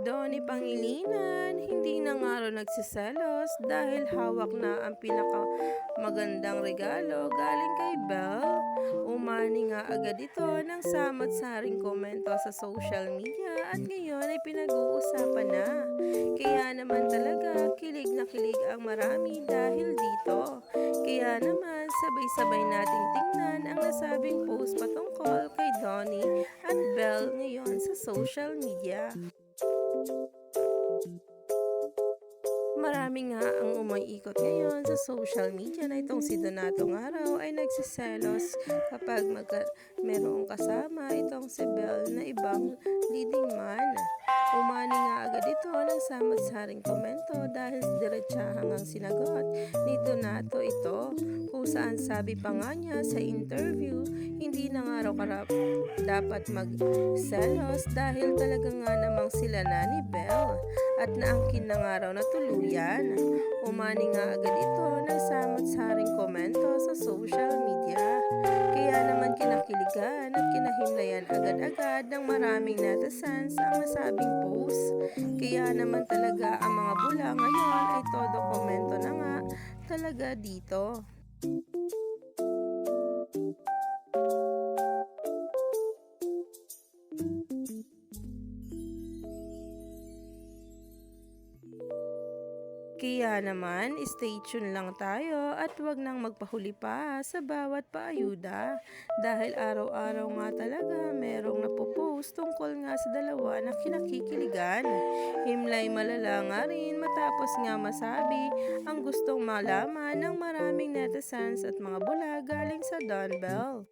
Donnie Pangilinan, hindi na nga raw nagsiselos dahil hawak na ang pinakamagandang regalo galing kay Belle. Umani nga agad ito ng samot-saring komento sa social media at ngayon ay pinag-uusapan na. Kaya naman talaga kilig na kilig ang marami dahil dito. Kaya naman sabay-sabay nating tingnan ang nasabing post patungkol kay Donnie at Belle ngayon sa social media. Marami nga ang umiikot ngayon sa social media na itong si Donato nga raw ay nagsiselos kapag merong kasama itong si Belle na ibang leading man. Umani nga agad ito ng samot-saring komento dahil diretsahang ang sinagot ni Donato ito kung saan sabi pa nga niya sa interview hindi na nga raw dapat magselos dahil talaga nga namang sila na ni Belle at naangkin na nga raw na tuluyan. Umani nga agad ito ng samot-saring komento sa social media. Kaya naman kinakiligan at kinahimlayan agad-agad ng maraming netizens ang nasabing post. Kaya naman talaga ang mga bula ngayon ay todo komento na nga talaga dito. Kaya naman, stay tuned lang tayo at wag nang magpahuli pa sa bawat paayuda dahil araw-araw nga talaga merong napopost tungkol nga sa dalawa na kinakikiligan. Himlay malala nga rin matapos nga masabi ang gustong malaman ng maraming netizens at mga bula galing sa Don Bell.